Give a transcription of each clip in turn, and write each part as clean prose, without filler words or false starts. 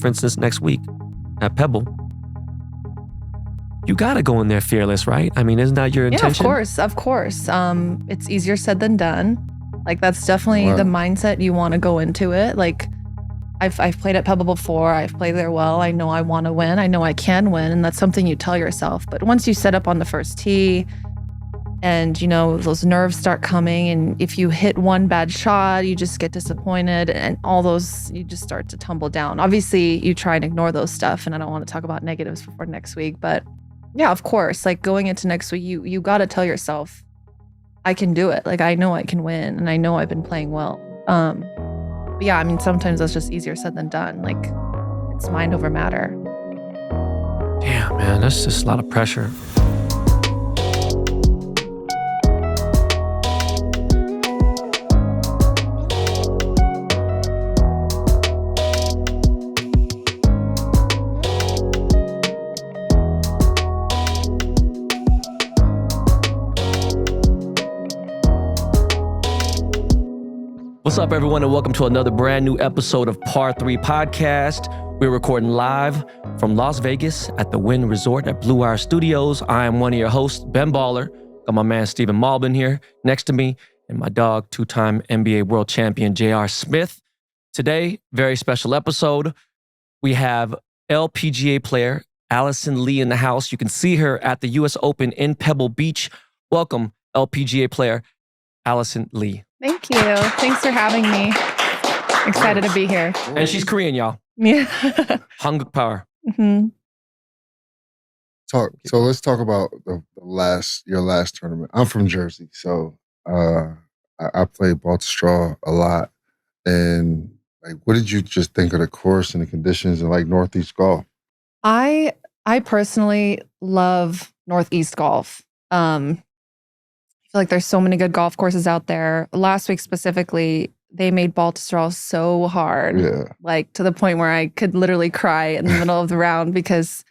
for instance, next week at Pebble, you got to go in there fearless, right? I mean, isn't that your intention? Yeah, of course. It's easier said than done. Like, that's definitely the mindset you want to go into it. Like, I've played at Pebble before. I've played there well. I know I want to win. I know I can win. And that's something you tell yourself. But once you set up on the first tee and, you know, those nerves start coming, and if you hit one bad shot, you just get disappointed, and all those, you just start to tumble down. Obviously, you try and ignore those stuff. And I don't want to talk about negatives before next week. But yeah, of course, like going into next week, you got to tell yourself, I can do it. Like, I know I can win, and I know I've been playing well. But yeah, I mean, sometimes that's just easier said than done. Like, it's mind over matter. Damn, man, that's just a lot of pressure. What's up, everyone, and welcome to another brand new episode of Par 3 Podcast. We're recording live from Las Vegas at the Wynn Resort at Blue Wire Studios. I am one of your hosts, Ben Baller. Got my man Stephen Malbon here next to me, and my dog, two-time NBA world champion, J.R. Smith. Today, very special episode. We have LPGA player Alison Lee in the house. You can see her at the U.S. Open in Pebble Beach. Welcome, LPGA player Alison Lee. Thank you. Thanks for having me. Excited to be here. And she's Korean, y'all. Yeah. Hanguk power. Mm-hmm. So let's talk about your last tournament. I'm from Jersey, so I played ball to straw a lot. And like, what did you just think of the course and the conditions and like Northeast golf? I personally love Northeast golf. I feel like there's so many good golf courses out there. Last week specifically, they made ball to straw so hard. Yeah. Like, to the point where I could literally cry in the middle of the round, because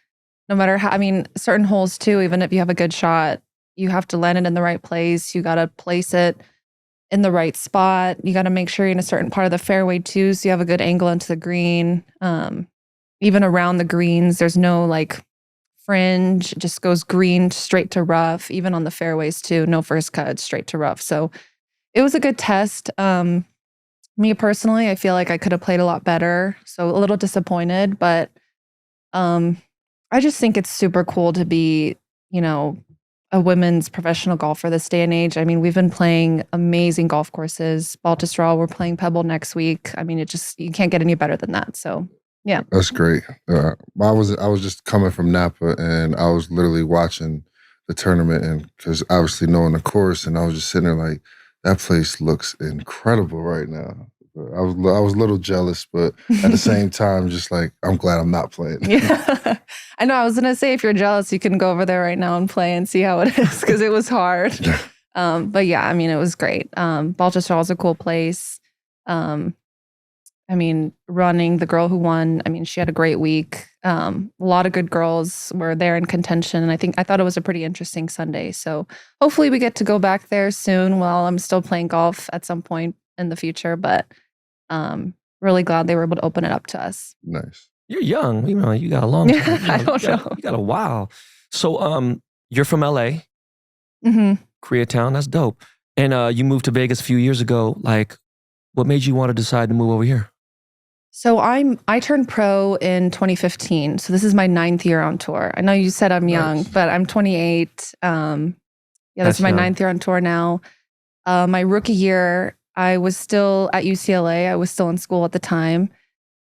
no matter how, I mean, certain holes too, even if you have a good shot, you have to land it in the right place. You got to place it in the right spot. You got to make sure you're in a certain part of the fairway too, so you have a good angle into the green. Even around the greens, there's no like fringe. It just goes green straight to rough. Even on the fairways too, no first cut, straight to rough. So it was a good test. Me personally, I feel like I could have played a lot better. So a little disappointed, but I just think it's super cool to be, you know, a women's professional golfer this day and age. I mean, we've been playing amazing golf courses. Ball to straw, we're playing Pebble next week. I mean, you can't get any better than that. So yeah. That's great. I was just coming from Napa, and I was literally watching the tournament, and because obviously knowing the course, and I was just sitting there like, that place looks incredible right now. I was a little jealous, but at the same time, just like, I'm glad I'm not playing. Yeah. I know. I was gonna say, if you're jealous, you can go over there right now and play and see how it is, because it was hard. But yeah, I mean, it was great. Ball to straw is a cool place. I mean, running, the girl who won, I mean, she had a great week. A lot of good girls were there in contention. And I thought it was a pretty interesting Sunday. So hopefully we get to go back there soon while I'm still playing golf at some point in the future. But really glad they were able to open it up to us. Nice. You're young. You know, you got a long time. I don't know. You got a while. So you're from LA. Mm-hmm. Koreatown. That's dope. And you moved to Vegas a few years ago. Like, what made you want to decide to move over here? So I turned pro in 2015. So this is my 9th year on tour. I know you said I'm young, but I'm 28. Yeah, this is my 9th year on tour now. My rookie year, I was still at UCLA. I was still in school at the time.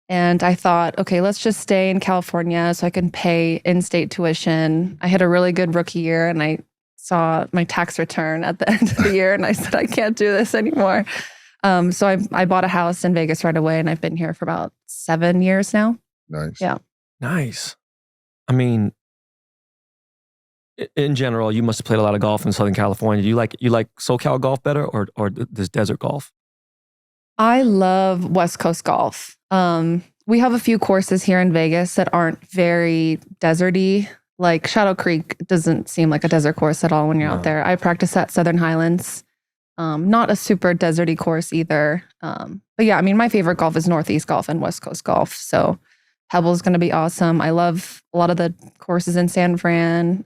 And I thought, okay, let's just stay in California so I can pay in-state tuition. I had a really good rookie year, and I saw my tax return at the end of the year, and I said, I can't do this anymore. So I bought a house in Vegas right away, and I've been here for about 7 years now. Nice. Yeah. Nice. I mean, in general, you must have played a lot of golf in Southern California. You like SoCal golf better, or this desert golf? I love West Coast golf. We have a few courses here in Vegas that aren't very deserty. Like Shadow Creek doesn't seem like a desert course at all when you're out there. I practice at Southern Highlands. Not a super deserty course either. But yeah, I mean, my favorite golf is Northeast golf and West Coast golf. So Pebble's going to be awesome. I love a lot of the courses in San Fran,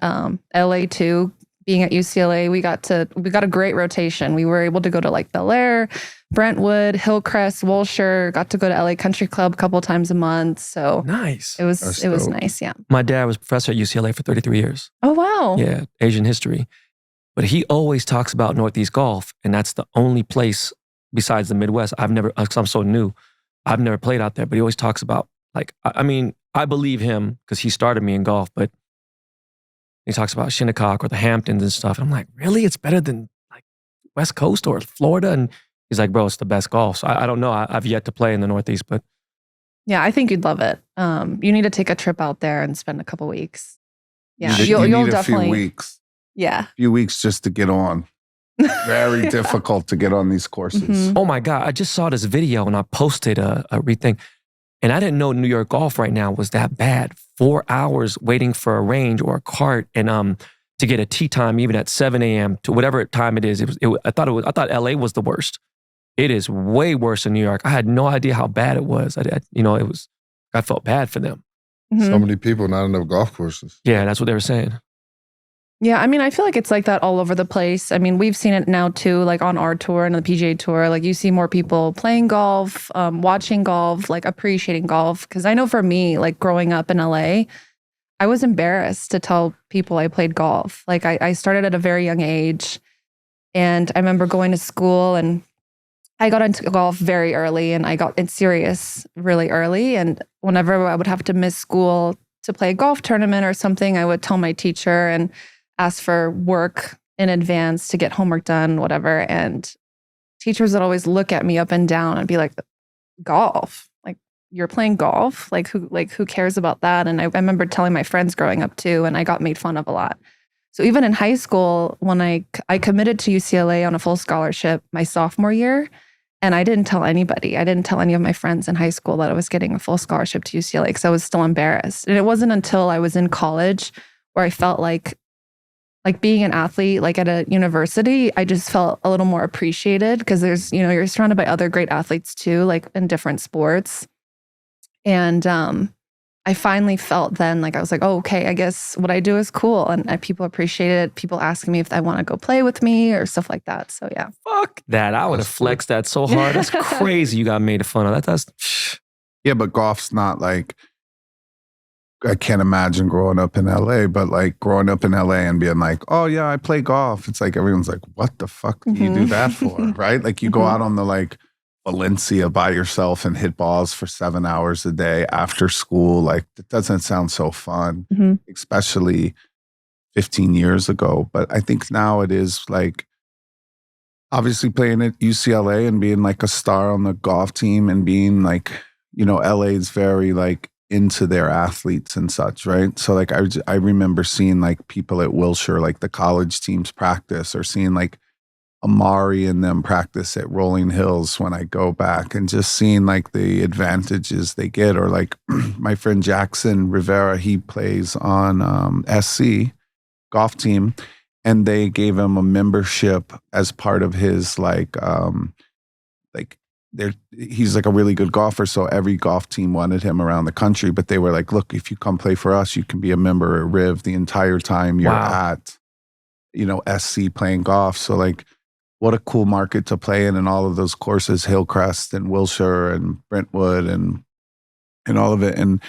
LA too. Being at UCLA, we got a great rotation. We were able to go to like Bel Air, Brentwood, Hillcrest, Wilshire. Got to go to LA Country Club a couple times a month. So nice. It was nice. Yeah. My dad was a professor at UCLA for 33 years. Oh wow. Yeah, Asian history. But he always talks about Northeast Golf, and that's the only place besides the Midwest I've never. Because I'm so new, I've never played out there. But he always talks about like. I mean, I believe him because he started me in golf, but. He talks about Shinnecock or the Hamptons and stuff. And I'm like, really? It's better than like West Coast or Florida? And he's like, bro, it's the best golf. So I don't know. I've yet to play in the Northeast, but. Yeah, I think you'd love it. You need to take a trip out there and spend a couple weeks. Yeah, you'll need definitely. A few weeks. Yeah. A few weeks just to get on. Very difficult to get on these courses. Mm-hmm. Oh my God. I just saw this video and I posted a rethink. And I didn't know New York golf right now was that bad. 4 hours waiting for a range or a cart and to get a tee time even at 7 a.m. to whatever time it is. I thought LA was the worst. It is way worse in New York. I had no idea how bad it was. I felt bad for them. Mm-hmm. So many people, not enough golf courses. Yeah, that's what they were saying. Yeah, I mean, I feel like it's like that all over the place. I mean, we've seen it now too, like on our tour and the PGA Tour. Like you see more people playing golf, watching golf, like appreciating golf. Because I know for me, like growing up in LA, I was embarrassed to tell people I played golf. Like I started at a very young age. And I remember going to school and I got into golf very early and I got serious really early. And whenever I would have to miss school to play a golf tournament or something, I would tell my teacher and ask for work in advance to get homework done, whatever. And teachers would always look at me up and down and be like, golf? Like, you're playing golf? Like who cares about that? And I remember telling my friends growing up too, and I got made fun of a lot. So even in high school, when I committed to UCLA on a full scholarship my sophomore year, and I didn't tell anybody. I didn't tell any of my friends in high school that I was getting a full scholarship to UCLA because I was still embarrassed. And it wasn't until I was in college where I felt like being an athlete, like at a university, I just felt a little more appreciated because there's, you're surrounded by other great athletes too, like in different sports. And I finally felt then like I was like, oh, okay, I guess what I do is cool. And people appreciate it. People asking me if I want to go play with me or stuff like that. So yeah. Fuck that. I would have flexed that so hard. That's crazy you got made fun of. That's Yeah, but golf's not like, I can't imagine growing up in LA, but like growing up in LA and being like, oh yeah, I play golf. It's like everyone's like, what the fuck do you do that for? Right? Like you go out on the like Valencia by yourself and hit balls for 7 hours a day after school. Like it doesn't sound so fun, especially 15 years ago. But I think now it is like obviously playing at UCLA and being like a star on the golf team and being like, LA is very like into their athletes and such, right? So like I remember seeing like people at Wilshire, like the college teams practice, or seeing like Amari and them practice at Rolling Hills when I go back, and just seeing like the advantages they get. Or like my friend Jackson Rivera, he plays on SC golf team, and they gave him a membership as part of his he's like a really good golfer, so every golf team wanted him around the country. But they were like, look, if you come play for us, you can be a member at RIV the entire time you're at, SC playing golf. So like, what a cool market to play in, and all of those courses, Hillcrest and Wilshire and Brentwood and all of it. And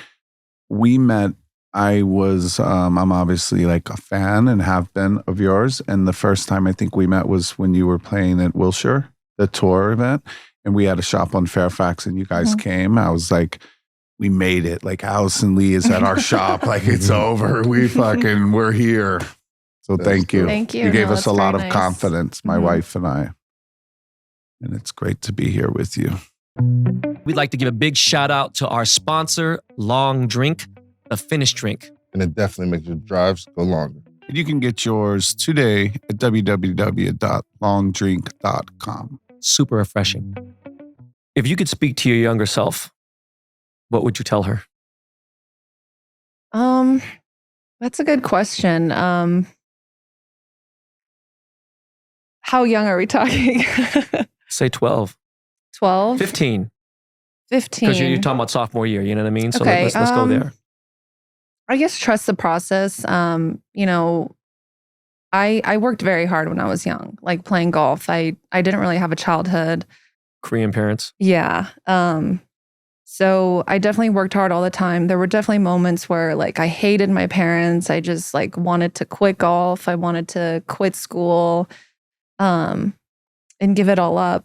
we met, I'm obviously like a fan and have been of yours. And the first time I think we met was when you were playing at Wilshire, the tour event. And we had a shop on Fairfax and you guys came. I was like, we made it. Like Alison Lee is at our shop. Like it's over. We're here. So thank you. Thank you. You gave us a lot of nice. confidence, my wife and I. And it's great to be here with you. We'd like to give a big shout out to our sponsor, Long Drink, the Finnish drink. And it definitely makes your drives go longer. You can get yours today at www.longdrink.com. Super refreshing. If you could speak to your younger self, what would you tell her? That's a good question. How young are we talking? Say 12. 12? 15. 15. Because you're talking about sophomore year, you know what I mean? So Okay, let's go there. I guess trust the process. You know, I worked very hard when I was young, like playing golf. I didn't really have a childhood. Korean parents. Yeah. So I definitely worked hard all the time. There were definitely moments where like I hated my parents. I just like wanted to quit golf. I wanted to quit school, and give it all up.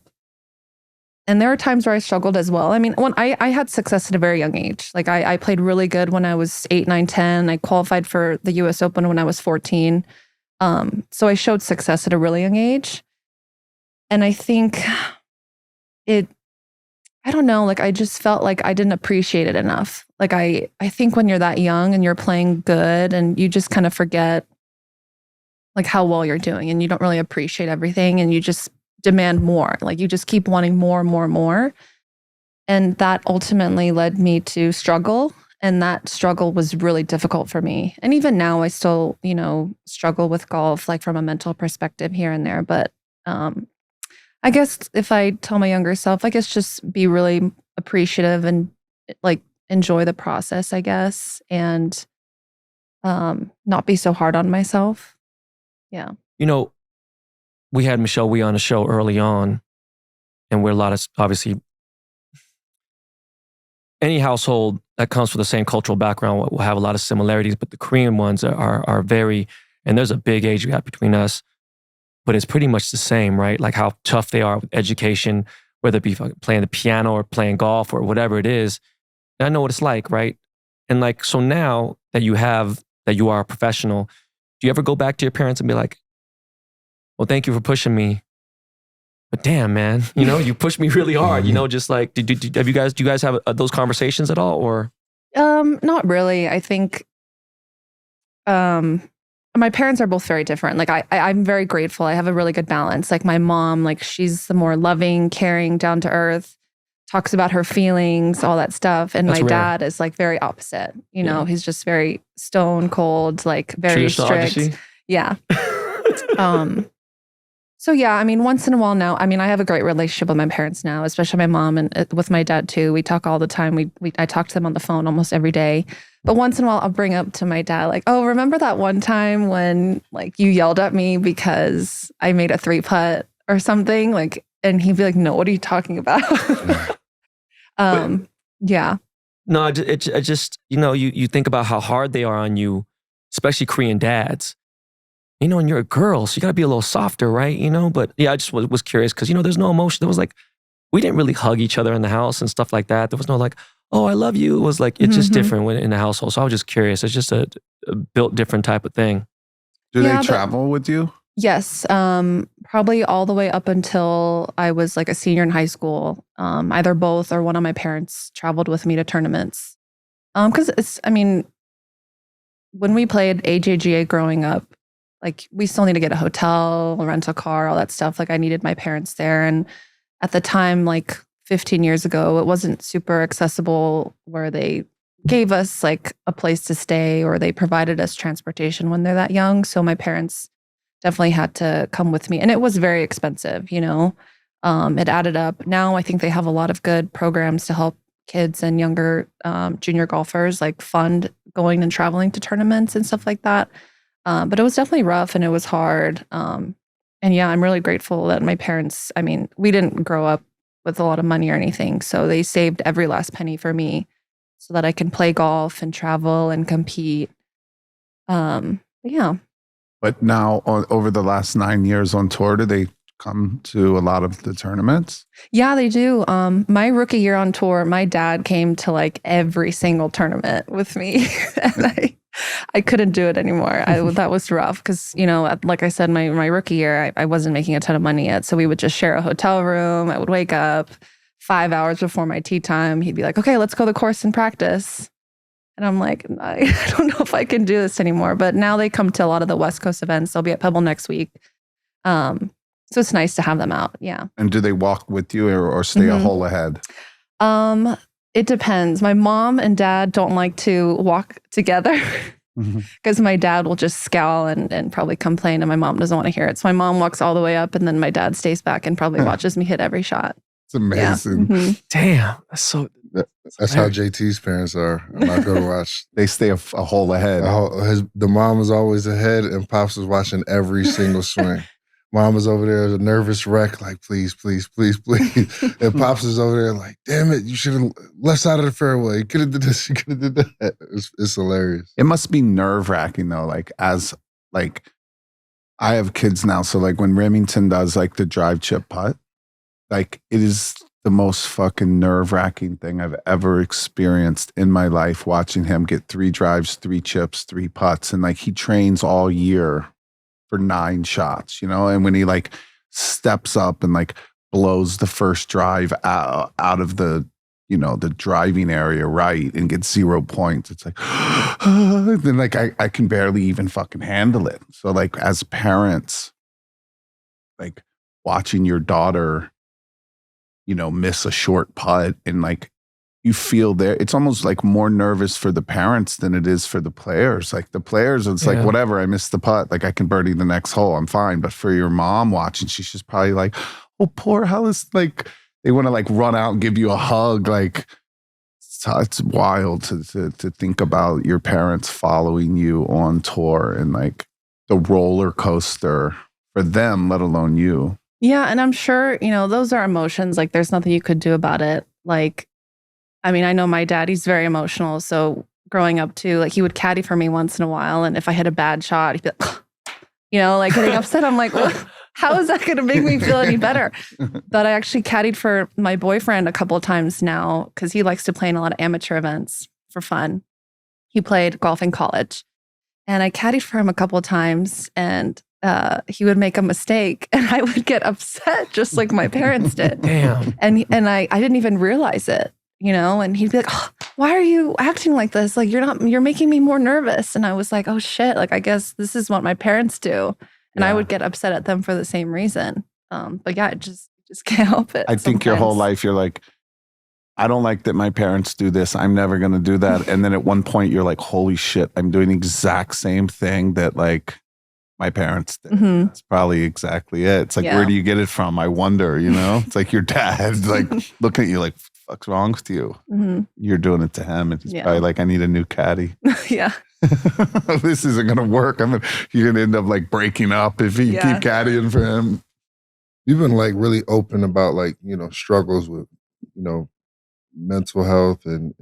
And there were times where I struggled as well. I mean, when I had success at a very young age. Like I played really good when I was 8, 9, 10. I qualified for the US Open when I was 14. So I showed success at a really young age. And I think I don't know, like I just felt like I didn't appreciate it enough. Like I think when you're that young and you're playing good and you just kind of forget like how well you're doing and you don't really appreciate everything and you just demand more. Like you just keep wanting more and more and more. And that ultimately led me to struggle. And that struggle was really difficult for me. And even now I still, you know, struggle with golf, like from a mental perspective here and there. But I guess if I tell my younger self, I guess just be really appreciative and like enjoy the process, I guess, and not be so hard on myself. Yeah. You know, we had Michelle Wee on the show early on, and we're a lot of, obviously, any household that comes from the same cultural background will have a lot of similarities, but the Korean ones are very, and there's a big age gap between us, but it's pretty much the same, right? Like how tough they are with education, whether it be playing the piano or playing golf or whatever it is. And I know what it's like, right? And like, so now that you are a professional, do you ever go back to your parents and be like, well, thank you for pushing me, but damn, man, you know, you pushed me really hard, you know, just like, do you guys have those conversations at all, or? Not really. I think, my parents are both very different. Like I'm very grateful. I have a really good balance. Like my mom, like she's the more loving, caring, down to earth, talks about her feelings, all that stuff. And That's my rare. dad is like very opposite. You know, he's just very stone cold, like very strict. Yeah. So yeah, I mean, once in a while now, I mean, I have a great relationship with my parents now, especially my mom and with my dad too. We talk all the time. I talk to them on the phone almost every day. But once in a while, I'll bring up to my dad, like, oh, remember that one time when like you yelled at me because I made a 3-putt or something? Like, and he'd be like, no, what are you talking about? Yeah. No, it just, you know, you think about how hard they are on you, especially Korean dads. You know, and you're a girl, so you gotta be a little softer, right? You know, but yeah, I just was curious because, you know, there's no emotion. There was like, we didn't really hug each other in the house and stuff like that. There was no like, oh, I love you. It was like, it's just different when in the household. So I was just curious. It's just a built different type of thing. Do they travel with you? Yes. Probably all the way up until I was like a senior in high school. Either both or one of my parents traveled with me to tournaments. Because it's, I mean, when we played AJGA growing up, like we still need to get a hotel, rent a car, all that stuff. Like I needed my parents there. And at the time, like 15 years ago, it wasn't super accessible where they gave us like a place to stay or they provided us transportation when they're that young. So my parents definitely had to come with me. And it was very expensive, you know. It added up. Now I think they have a lot of good programs to help kids and younger junior golfers like fund going and traveling to tournaments and stuff like that. But it was definitely rough and it was hard. And yeah, I'm really grateful that my parents, I mean, we didn't grow up with a lot of money or anything. So they saved every last penny for me so that I can play golf and travel and compete. Yeah. But now over the last 9 years on tour, do they come to a lot of the tournaments? Yeah, they do. My rookie year on tour, my dad came to like every single tournament with me. And I couldn't do it anymore. That was rough because, you know, like I said, my rookie year, I wasn't making a ton of money yet. So we would just share a hotel room. I would wake up 5 hours before my tee time. He'd be like, okay, let's go to the course and practice. And I'm like, I don't know if I can do this anymore. But now they come to a lot of the West Coast events. They'll be at Pebble next week. So it's nice to have them out. Yeah. And do they walk with you or stay a hole ahead? It depends. My mom and dad don't like to walk together because my dad will just scowl and probably complain and my mom doesn't want to hear it. So my mom walks all the way up and then my dad stays back and probably watches me hit every shot. It's amazing. Yeah. Mhm. Damn, that's so. That's how JT's parents are. I'm not going to watch. They stay a hole ahead. The mom was always ahead, and Pops was watching every single swing. Mom was over there as a nervous wreck, like, please, please, please, please. And Pops is over there like, damn it, you should have left side of the fairway. You could have did this, you could have did that. It's hilarious. It must be nerve-wracking though, like I have kids now, so like when Remington does like the drive chip putt, like it is the most fucking nerve-wracking thing I've ever experienced in my life, watching him get 3 drives, 3 chips, 3 putts. And like he trains all year for 9 shots, and when he like steps up and like blows the first drive out of the the driving area right and gets 0 points, it's like then like I can barely even fucking handle it. So like as parents, like watching your daughter miss a short putt, and like you feel there, it's almost like more nervous for the parents than it is for the players. Like the players, it's like, whatever, I missed the putt, like I can birdie the next hole, I'm fine. But for your mom watching, she's just probably like, oh, poor Alice. Like they want to like run out and give you a hug. Like it's wild to think about your parents following you on tour and like the roller coaster for them, let alone you. Yeah. And I'm sure, those are emotions. Like there's nothing you could do about it. Like, I mean, I know my dad, he's very emotional. So growing up too, like he would caddy for me once in a while. And if I hit a bad shot, he'd be like, like getting upset. I'm like, well, how is that going to make me feel any better? But I actually caddied for my boyfriend a couple of times now because he likes to play in a lot of amateur events for fun. He played golf in college. And I caddied for him a couple of times, and he would make a mistake and I would get upset just like my parents did. Damn. And I didn't even realize it, and he'd be like, oh, why are you acting like this? Like you're making me more nervous. And I was like, oh shit, like I guess this is what my parents do. And I would get upset at them for the same reason. But yeah, just can't help it. I think your whole life you're like, I don't like that my parents do this. I'm never going to do that. And then at one point you're like, holy shit, I'm doing the exact same thing that like my parents did. Mm-hmm. That's probably exactly it. It's like, where do you get it from? I wonder, It's like your dad like looking at you like, what's wrong with you? Mm-hmm. You're doing it to him. And he's probably like, I need a new caddy. Yeah. This isn't going to work. You're going to end up like breaking up if you keep caddying for him. You've been like really open about like, struggles with, mental health and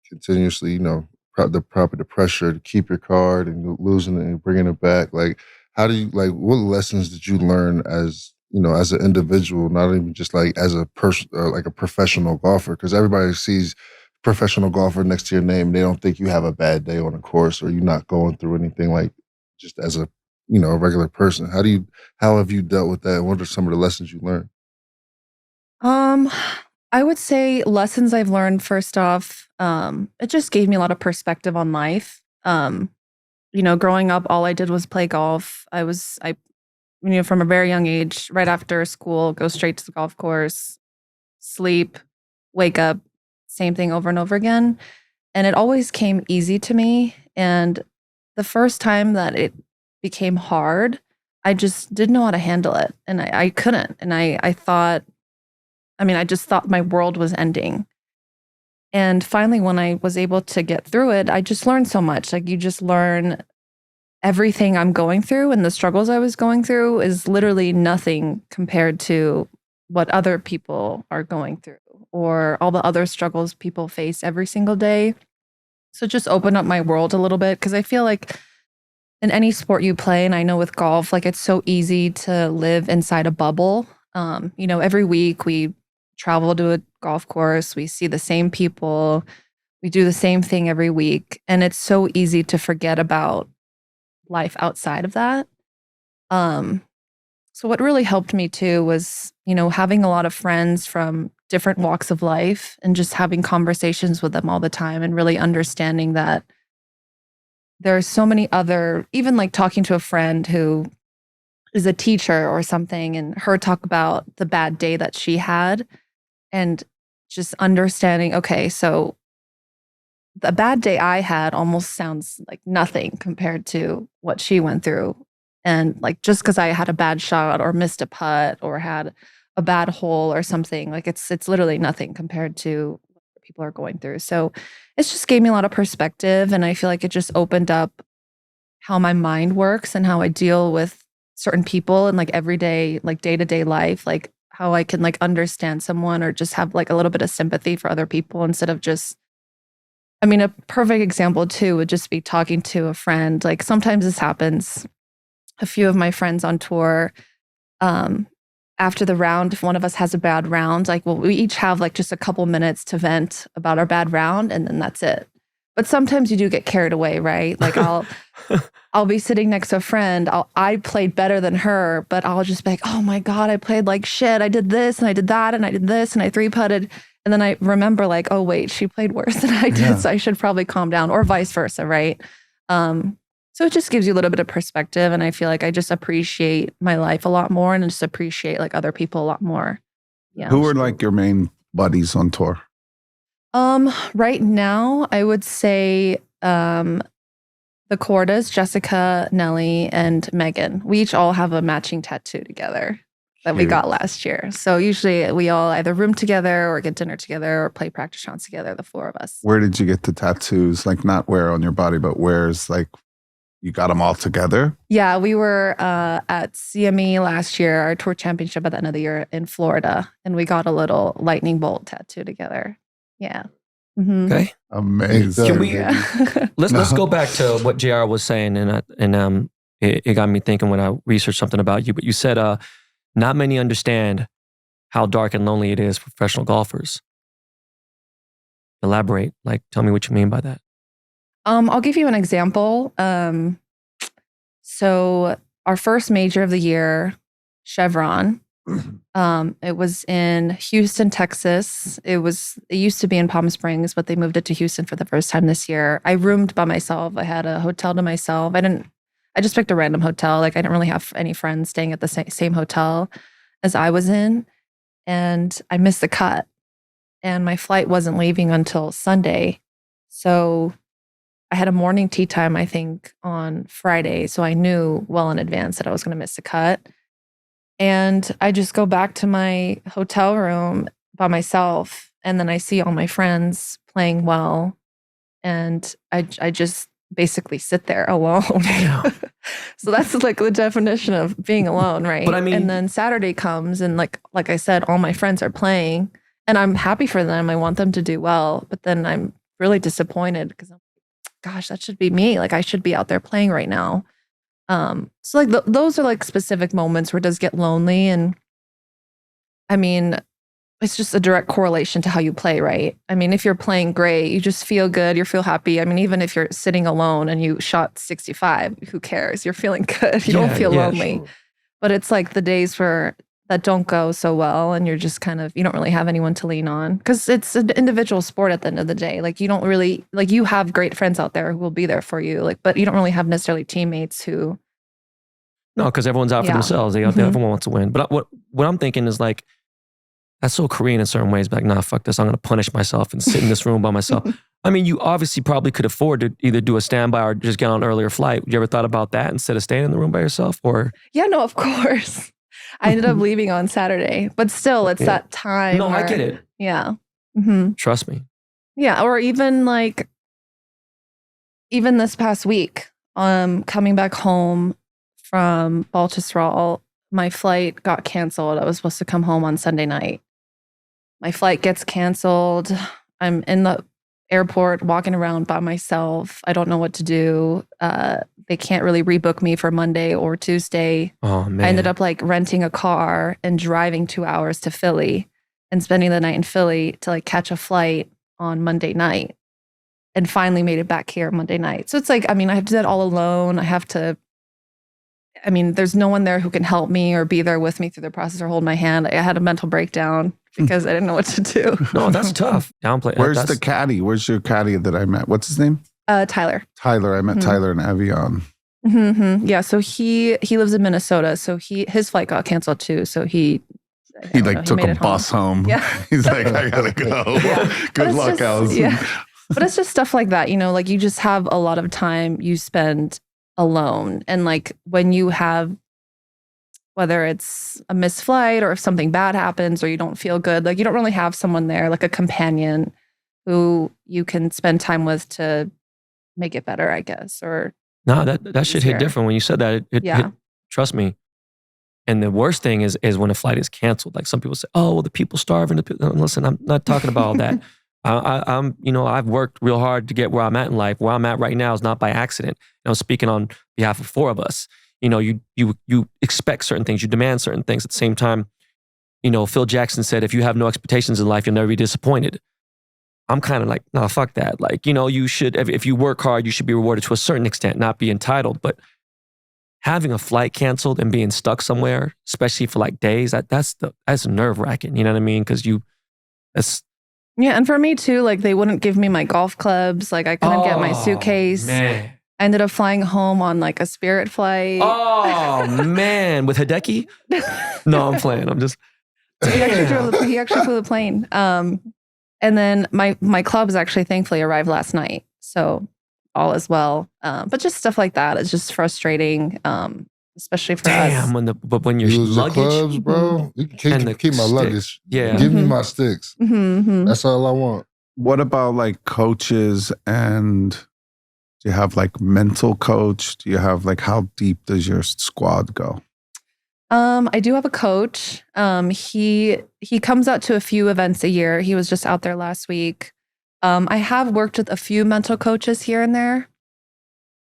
continuously, the pressure to keep your card and losing it and bringing it back. Like, how do you, like, what lessons did you learn as, as an individual, not even just like as a person, like a professional golfer? Because everybody sees professional golfer next to your name. They don't think you have a bad day on a course or you're not going through anything, like just as a, a regular person. How have you dealt with that? What are some of the lessons you learned? I would say lessons I've learned, first off, it just gave me a lot of perspective on life. Growing up, all I did was play golf. I from a very young age, right after school, go straight to the golf course, sleep, wake up, same thing over and over again. And it always came easy to me. And the first time that it became hard, I just didn't know how to handle it. And I couldn't. And I thought, I just thought my world was ending. And finally, when I was able to get through it, I just learned so much. Like you just learn everything I'm going through and the struggles I was going through is literally nothing compared to what other people are going through or all the other struggles people face every single day. So just open up my world a little bit, because I feel like in any sport you play, and I know with golf, like it's so easy to live inside a bubble. Every week we travel to a golf course, we see the same people, we do the same thing every week, and it's so easy to forget about life outside of that. So what really helped me too was, having a lot of friends from different walks of life and just having conversations with them all the time and really understanding that there are so many other, even like talking to a friend who is a teacher or something and her talk about the bad day that she had and just understanding, okay, so the bad day I had almost sounds like nothing compared to what she went through. And like, just because I had a bad shot or missed a putt or had a bad hole or something. Like it's literally nothing compared to what people are going through. So it's just gave me a lot of perspective, and I feel like it just opened up how my mind works and how I deal with certain people and like everyday, like day-to-day life, like how I can like understand someone or just have like a little bit of sympathy for other people instead of just, I mean, a perfect example too would just be talking to a friend. Like sometimes this happens. A few of my friends on tour, after the round, if one of us has a bad round, like, well, we each have like just a couple minutes to vent about our bad round, and then that's it. But sometimes you do get carried away, right? Like I'll be sitting next to a friend. I played better than her, but I'll just be like, oh my God, I played like shit. I did this and I did that and I did this and I 3-putted. And then I remember like, oh wait, she played worse than I did. Yeah. So I should probably calm down, or vice versa, right? So it just gives you a little bit of perspective. And I feel like I just appreciate my life a lot more and just appreciate like other people a lot more. Yeah. Who are like your main buddies on tour? Right now, I would say the Cordas, Jessica, Nelly, and Megan. We each all have a matching tattoo together that we got last year. So usually we all either room together or get dinner together or play practice rounds together, the 4 of us. Where did you get the tattoos? Like not where on your body, but where's like you got them all together? Yeah, we were at CME last year, our tour championship at the end of the year in Florida, and we got a little lightning bolt tattoo together. Yeah. Mm-hmm. Okay. Amazing. Can we, let's go back to what JR was saying, and it got me thinking when I researched something about you. But you said not many understand how dark and lonely it is for professional golfers. Elaborate. Like, tell me what you mean by that. I'll give you an example. So our first major of the year, Chevron. It was in Houston, Texas. It used to be in Palm Springs, but they moved it to Houston for the first time this year. I roomed by myself. I had a hotel to myself. I just picked a random hotel. Like I didn't really have any friends staying at the same hotel as I was in. And I missed the cut. And my flight wasn't leaving until Sunday. So I had a morning tee time, I think, on Friday. So I knew well in advance that I was going to miss the cut. And I just go back to my hotel room by myself. And then I see all my friends playing well. And I just basically sit there alone. Yeah. So that's like the definition of being alone, right? But I mean, and then Saturday comes and like I said, all my friends are playing and I'm happy for them. I want them to do well. But then I'm really disappointed because I'm like, gosh, that should be me. Like I should be out there playing right now. So like those are like specific moments where it does get lonely. And I mean, it's just a direct correlation to how you play, right? I mean, if you're playing great, you just feel good, you feel happy. I mean, even if you're sitting alone and you shot 65, who cares? You're feeling good. You don't feel lonely. Sure. But it's like the days that don't go so well and you're just kind of, you don't really have anyone to lean on because it's an individual sport at the end of the day. Like you don't really, like you have great friends out there who will be there for you, like, but you don't really have necessarily teammates who. No, because everyone's out for themselves. Everyone wants to win. But what I'm thinking is like, that's so Korean in certain ways. Like, nah, fuck this. I'm going to punish myself and sit in this room by myself. I mean, you obviously probably could afford to either do a standby or just get on an earlier flight. You ever thought about that instead of staying in the room by yourself? Or yeah, no, of course. I ended up leaving on Saturday, but still it's that time. No, I get it. Yeah. Mm-hmm. Trust me. Yeah. Or even this past week, coming back home from Baltusrol, my flight got canceled. I was supposed to come home on Sunday night. My flight gets canceled. I'm in the airport walking around by myself. I don't know what to do. They can't really rebook me for Monday or Tuesday. Oh, man. I ended up like renting a car and driving 2 hours to Philly and spending the night in Philly to like catch a flight on Monday night and finally made it back here Monday night. So it's like, I mean, I have to do that all alone. There's no one there who can help me or be there with me through the process or hold my hand. I had a mental breakdown because I didn't know what to do. No, that's tough. Downplay. Where's the caddy? Where's your caddy that I met? What's his name? Tyler. Tyler. I met Tyler in Avion. Mm-hmm. Yeah. So he lives in Minnesota. So his flight got canceled too. So he took a bus home. Yeah. He's like, I gotta go. Yeah. Good luck, Alison. Yeah. But it's just stuff like that, like you just have a lot of time you spend alone. And like when you have whether it's a missed flight or if something bad happens or you don't feel good. Like you don't really have someone there, like a companion who you can spend time with to make it better, I guess. Or No, that shit hit different when you said that. It hit, trust me. And the worst thing is when a flight is canceled. Like some people say, "Oh, well, the people starving." Listen, I'm not talking about all that. I'm, I've worked real hard to get where I'm at in life. Where I'm at right now is not by accident. And I'm speaking on behalf of four of us. You expect certain things, you demand certain things. At the same time, Phil Jackson said, "If you have no expectations in life, you'll never be disappointed." I'm kind of like, no, fuck that. Like, you should, if you work hard, you should be rewarded to a certain extent, not be entitled. But having a flight canceled and being stuck somewhere, especially for like days, that's nerve wracking. You know what I mean? Because yeah, and for me too, like they wouldn't give me my golf clubs. Like I couldn't get my suitcase. Man. I ended up flying home on like a Spirit flight. Oh man, with Hideki? No, I'm playing. I'm just. He actually flew the plane. And then my clubs actually thankfully arrived last night, so all is well. But just stuff like that is just frustrating, especially for us. When your lose luggage, your clubs, bro, you can keep my luggage. Yeah, give me my sticks. That's all I want. What about like coaches, and do you have like mental coach? Do you have like, how deep does your squad go? I do have a coach. He comes out to a few events a year. He was just out there last week. I have worked with a few mental coaches here and there.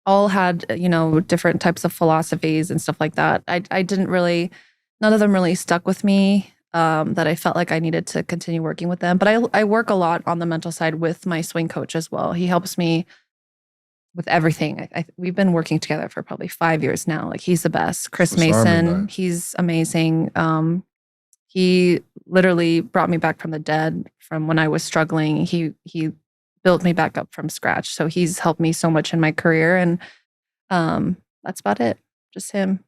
All had, different types of philosophies and stuff like that. None of them really stuck with me, that I felt like I needed to continue working with them. But I work a lot on the mental side with my swing coach as well. He helps me with everything. We've been working together for probably 5 years now. Like he's the best. Chris Mason, he's amazing. He literally brought me back from the dead from when I was struggling. He built me back up from scratch. So he's helped me so much in my career, and that's about it. Just him.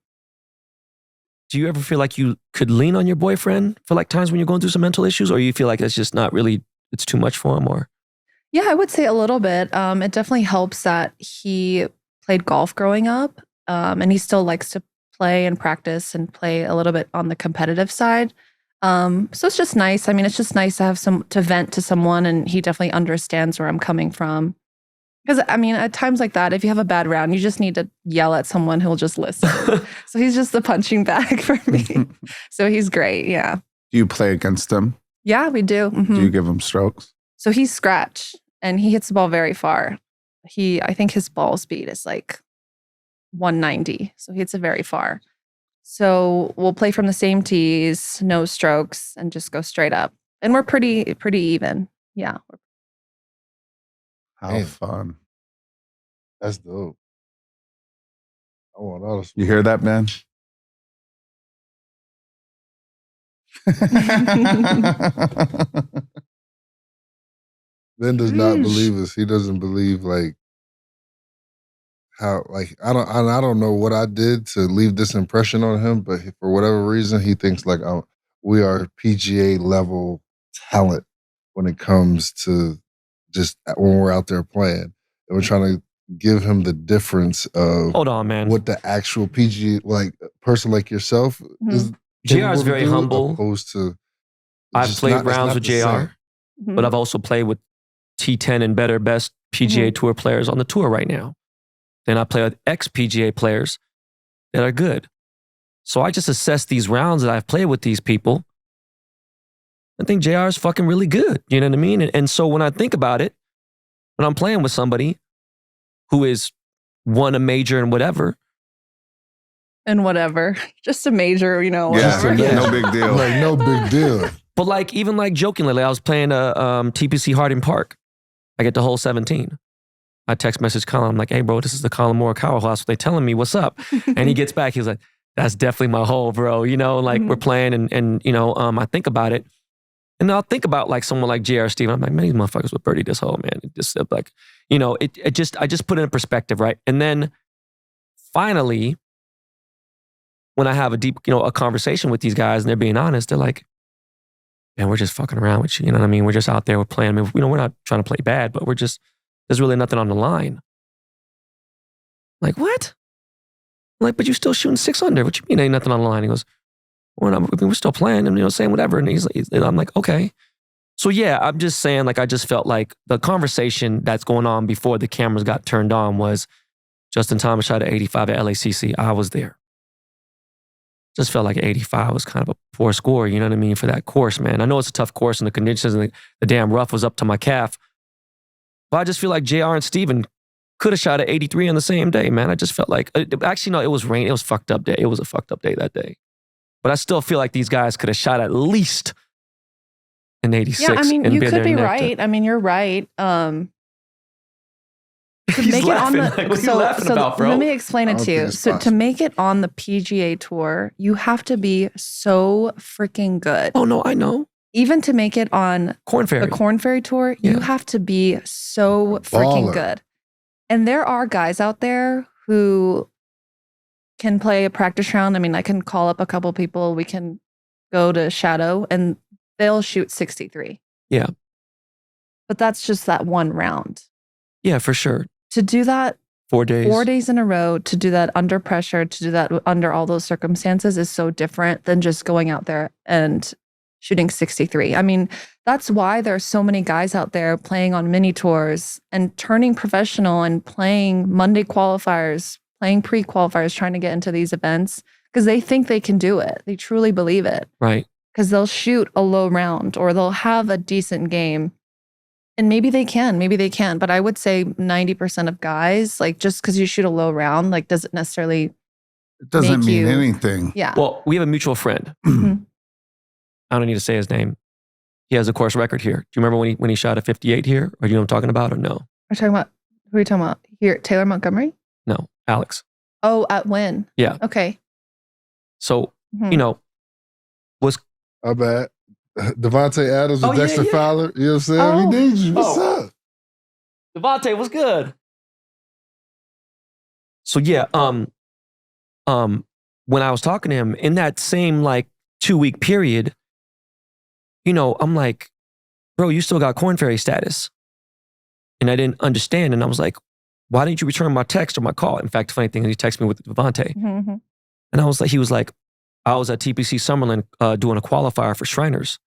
Do you ever feel like you could lean on your boyfriend for like times when you're going through some mental issues, or you feel like it's just not really, it's too much for him? Or yeah, I would say a little bit. It definitely helps that he played golf growing up, and he still likes to play and practice and play a little bit on the competitive side. So it's just nice. I mean, it's just nice to have to vent to someone, and he definitely understands where I'm coming from. Because I mean, at times like that, if you have a bad round, you just need to yell at someone who'll just listen. So he's just the punching bag for me. So he's great. Yeah. Do you play against him? Yeah, we do. Mm-hmm. Do you give him strokes? So he's scratch, and he hits the ball very far. I think his ball speed is like 190. So he hits it very far. So we'll play from the same tees, no strokes, and just go straight up. And we're pretty even. Yeah. How fun. That's dope. I want all this. You hear that, man? Ben does not believe us. He doesn't believe like how, like, I don't know what I did to leave this impression on him, but for whatever reason, he thinks like we are PGA level talent when it comes to just when we're out there playing. And we're trying to give him the difference of hold on, man, what the actual PGA, like person like yourself is. JR is very humble. Opposed to, I've played rounds with JR, but I've also played with T10 and better best PGA Tour players on the tour right now. Then I play with ex-PGA players that are good. So I just assess these rounds that I've played with these people. I think JR is fucking really good. You know what I mean? And so when I think about it, when I'm playing with somebody who is won a major and whatever. And whatever. Just a major, Yeah, whatever. no big deal. Like, no big deal. But like, even like jokingly, I was playing TPC Harding Park. I get to hole 17. I text message Colin. I'm like, hey, bro, this is the Colin Morikawa house. They telling me what's up. And he gets back. He's like, that's definitely my hole, bro. We're playing and I think about it. And I'll think about like someone like J.R. Stephen. I'm like, man, these motherfuckers would birdie this hole, man. It just like, I just put it in perspective, right? And then finally, when I have a deep, a conversation with these guys and they're being honest, they're like, man, we're just fucking around with you. You know what I mean? We're just out there, we're playing. I mean, we're not trying to play bad, but there's really nothing on the line. Like, what? I'm like, but you still shooting 6 under. What you mean ain't nothing on the line? He goes, well, I mean, we're still playing and, saying whatever. And I'm like, okay. So yeah, I'm just saying, like, I just felt like the conversation that's going on before the cameras got turned on was Justin Thomas shot at 85 at LACC. I was there. Just felt like 85 was kind of a poor score, you know what I mean, for that course, man. I know it's a tough course and the conditions and the damn rough was up to my calf. But I just feel like JR and Steven could have shot at 83 on the same day, man. I just felt like, actually, no, it was rain. It was a fucked up day. It was a fucked up day that day. But I still feel like these guys could have shot at least an 86. Yeah, I mean, and you been could there be neck to- right. I mean, you're right. To He's make it on laughing. the Like, what are you laughing about, bro? let me explain I it don't to you. think it's So to possible. make it on the PGA Tour, you have to be so freaking good. Oh, no, I know. Even to make it on Corn Ferry. the Corn Ferry Tour, Yeah. you have to be so freaking Baller. good. And there are guys out there who can play a practice round. I mean, I can call up a couple people. We can go to Shadow and they'll shoot 63. Yeah. But that's just that one round. Yeah, for sure. To do that 4 days. 4 days in a row, to do that under pressure, to do that under all those circumstances is so different than just going out there and shooting 63. I mean, that's why there are so many guys out there playing on mini tours and turning professional and playing Monday qualifiers, playing pre-qualifiers, trying to get into these events because they think they can do it. They truly believe it Right. because they'll shoot a low round or they'll have a decent game. And maybe they can, but I would say 90% of guys, like just because you shoot a low round, like doesn't necessarily, It doesn't Make mean you- anything. yeah. Well, we have a mutual friend. Mhm. I don't need to say his name. He has a course record here. Do you remember when he shot a 58 here? Or do you know what I'm talking about or no? We're talking about, who are you talking about? Here, Taylor Montgomery? No, Alex. Oh, at Wynn. Yeah. Okay. So, Mhm. you know, I bet. Devontae Adams and Oh, yeah, Dexter yeah. Fowler. You know what I'm saying? Oh. We need you. What's Oh. up? Devontae was good. So yeah, when I was talking to him in that same like 2-week period, you know, I'm like, bro, you still got Corn Ferry status. And I didn't understand. And I was like, why didn't you return my text or my call? In fact, the funny thing is he texted me with Devontae. Mhm. And I was like, he was like, I was at TPC Summerlin doing a qualifier for Shriners.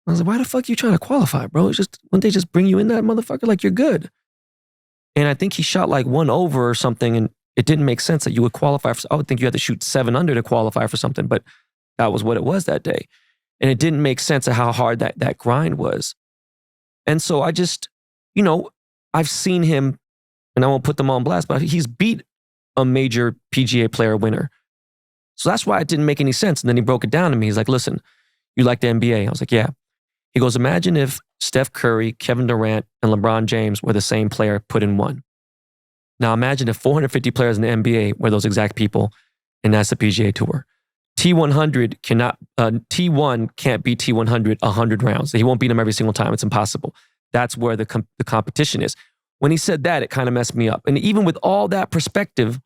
I was like, why the fuck you trying to qualify, bro? It's just, wouldn't they just bring you in that motherfucker? Like, you're good. And I think he shot like 1 over or something, and it didn't make sense that you would qualify for, I would think you had to shoot 7 under to qualify for something, but that was what it was that day. And it didn't make sense of how hard that grind was. And so I just, you know, I've seen him, and I won't put them on blast, but he's beat a major PGA player winner. So that's why it didn't make any sense. And then he broke it down to me. He's like, listen, you like the NBA? I was like, yeah. He goes, imagine if Steph Curry, Kevin Durant, and LeBron James were the same player put in one. Now imagine if 450 players in the NBA were those exact people, and that's the PGA Tour. T100 cannot, T1 can't beat T100 100 rounds. He won't beat them every single time. It's impossible. That's where the competition is. When he said that, it kind of messed me up. And even with all that perspective,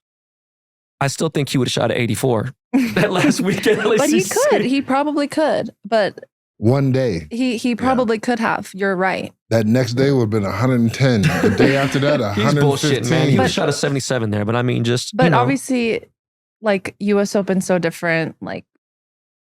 I still think he would have shot at 84 that last weekend. But he could. He probably could. But One day. he probably could have. You're right. That next day would have been 110. The day after that, He's 115. bullshit, man. He But- would have shot a 77 there. But I mean, just, But you know, obviously, like US Open's so different. Like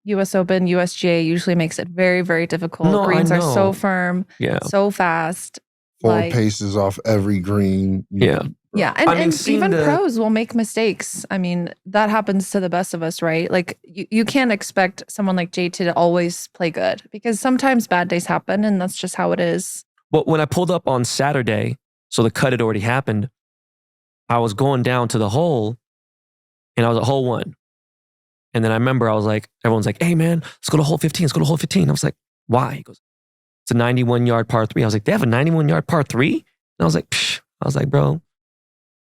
US Open, USGA usually makes it very, very difficult. No, I Greens are know. so firm, yeah. so fast. 4 like- paces off every green. Yeah. Yeah. And, I mean, and seeing even the- pros will make mistakes. I mean, that happens to the best of us, right? Like you can't expect someone like JT to always play good because sometimes bad days happen and that's just how it is. But when I pulled up on Saturday, so the cut had already happened, I was going down to the hole and I was at hole 1. And then I remember I was like, everyone's like, hey man, let's go to hole 15. Let's go to hole 15. I was like, why? He goes, it's a 91-yard par 3. I was like, they have a 91-yard par 3? And I was like, psh. I was like, bro,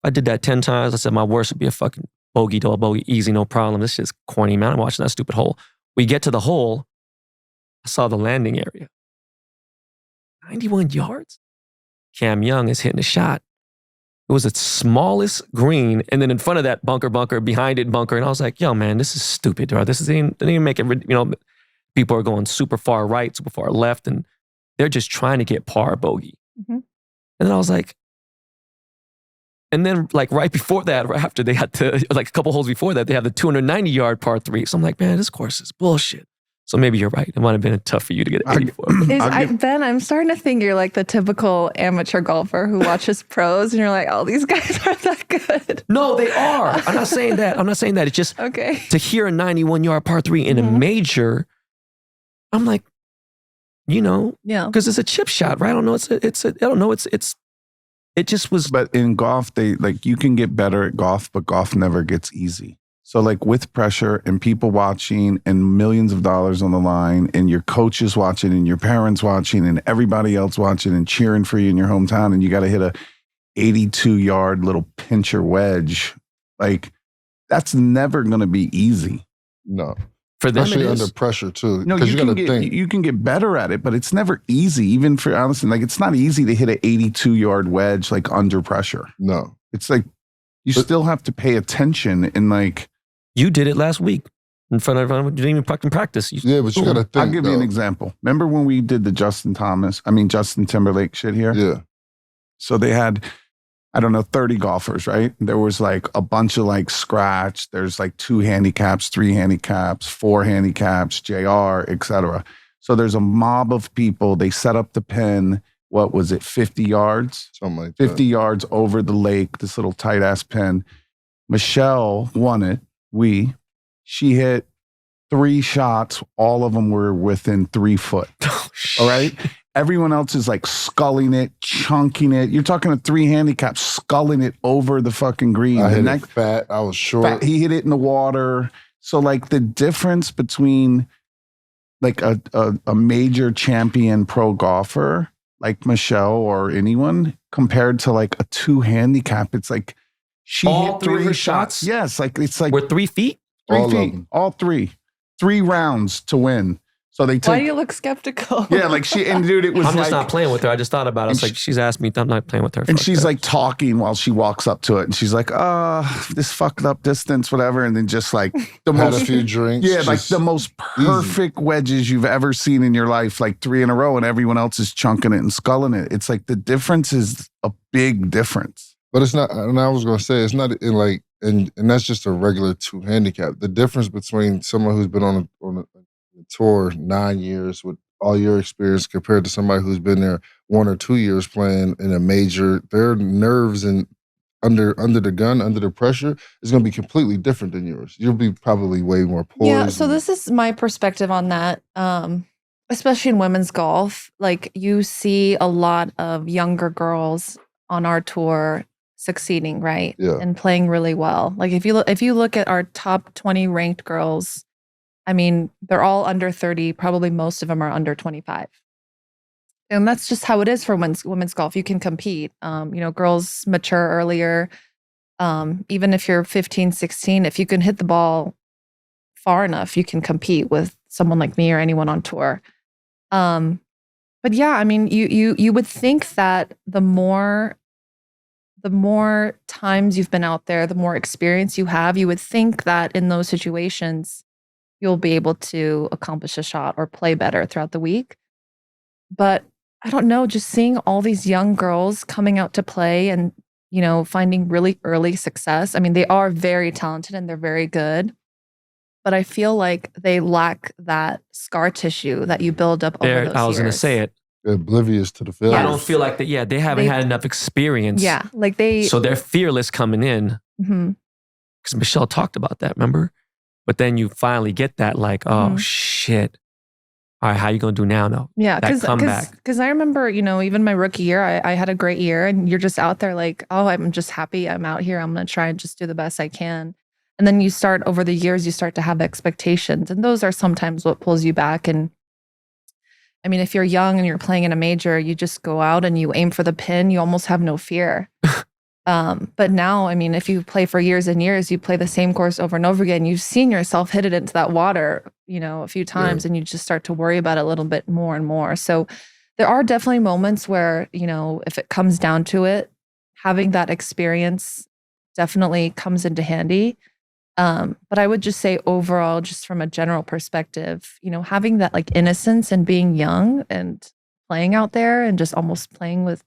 I did that 10 times. I said my worst would be a fucking bogey, double bogey, easy, no problem. This shit's corny, man. I'm watching that stupid hole. We get to the hole. I saw the landing area. 91 yards? Cam Young is hitting a shot. It was the smallest green. And then in front of that, bunker, behind it, bunker. And I was like, yo, man, this is stupid, bro. This didn't even make it, you know, people are going super far right, super far left, and they're just trying to get par bogey. Mhm. And then I was like, And then like right before that, right after they had to, like a couple holes before that, they have the 290-yard par 3. So I'm like, man, this course is bullshit. So maybe you're right. It might have been tough for you to get 84. Ben, I'm starting to think you're like the typical amateur golfer who watches pros and you're like, oh, these guys aren't that good. No, they are. I'm not saying that. It's just Okay. to hear a 91-yard par 3 in a major, I'm like, Yeah. because it's a chip shot, right? I don't know. It just was. But in golf, you can get better at golf, but golf never gets easy. So like with pressure and people watching and millions of dollars on the line and your coaches watching and your parents watching and everybody else watching and cheering for you in your hometown, and you got to hit a 82-yard little pincher wedge, like that's never going to be easy. No. For them, especially under pressure too. No, you can get better at it, but it's never easy. Even for Alison, like it's not easy to hit an 82-yard wedge like under pressure. No, it's like you still have to pay attention and like you did it last week in front of everyone. You didn't even fucking practice. But you got to think. I'll give you an example. Remember when we did the Justin Timberlake shit here? Yeah. So they had, I don't know, 30 golfers, right? There was like a bunch of like scratch. There's like 2 handicaps, 3 handicaps, 4 handicaps, JR, etc. So there's a mob of people. They set up the pin. What was it? 50 yards? Something like 50 yards over the lake, this little tight ass pin. Michelle won it. She hit 3 shots. All of them were within 3 foot. All right. Everyone else is like sculling it, chunking it. You're talking a 3 handicap, sculling it over the fucking green. I hit it fat. I was short. He hit it in the water. So like the difference between like a major champion pro golfer like Michelle or anyone compared to like a 2 handicap, it's like she all hit 3 of her shots. shots. Yes, like it's like we're 3 feet. 3 feet. All 3 rounds to win. So they took. Why do you look skeptical? Yeah, like dude, it was. I'm like, just not playing with her. I just thought about it. I was like, she's asked me. I'm not playing with her. And she's like talking while she walks up to it, and she's like, this fucked up distance, whatever. And then just like the had most a few drinks. Yeah, like the most perfect wedges you've ever seen in your life, like 3 in a row, and everyone else is chunking it and sculling it. It's like the difference is a big difference. But it's not. And I was gonna say it's not in like, and that's just a regular 2 handicap. The difference between someone who's been on a tour 9 years with all your experience compared to somebody who's been there 1 or 2 years playing in a major, their nerves and under the gun, under the pressure is going to be completely different than yours. You'll be probably way more poised. Yeah, so this is my perspective on that. Especially in women's golf, like you see a lot of younger girls on our tour succeeding, right? Yeah. And playing really well. Like if you look at our top 20 ranked girls, I mean, they're all under 30. Probably most of them are under 25. And that's just how it is for women's golf. You can compete. Girls mature earlier. Even if you're 15, 16, if you can hit the ball far enough, you can compete with someone like me or anyone on tour. But yeah, I mean, you would think that the more times you've been out there, the more experience you have, you would think that in those situations, you'll be able to accomplish a shot or play better throughout the week. But I don't know, just seeing all these young girls coming out to play and, finding really early success. I mean, they are very talented and they're very good, but I feel like they lack that scar tissue that you build up over those years. I was going to say it. They're oblivious to the feelings. I don't feel like that. Yeah, they haven't had enough experience. Yeah, like so they're fearless coming in. Because Michelle talked about that, remember? But then you finally get that like, oh shit. All right, how you going to do now though? Yeah, because I remember, even my rookie year, I had a great year and you're just out there like, oh, I'm just happy I'm out here. I'm going to try and just do the best I can. And then you start over the years, you start to have expectations. And those are sometimes what pulls you back. And I mean, if you're young and you're playing in a major, you just go out and you aim for the pin. You almost have no fear. But now, I mean, if you play for years and years, you play the same course over and over again, you've seen yourself hit it into that water, a few times, and you just start to worry about it a little bit more and more. So there are definitely moments where, if it comes down to it, having that experience definitely comes into handy. But I would just say overall, just from a general perspective, having that like innocence and being young and playing out there and just almost playing with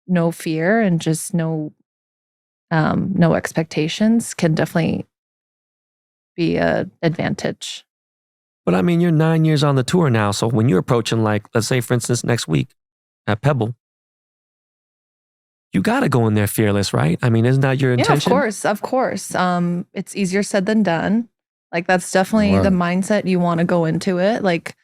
no fear and just no, no expectations can definitely be an advantage. But I mean, you're 9 years on the tour now. So when you're approaching, like, let's say, for instance, next week at Pebble, you got to go in there fearless, right? I mean, isn't that your intention? Yeah, of course. It's easier said than done. Like, that's definitely the mindset you want to go into it. Like,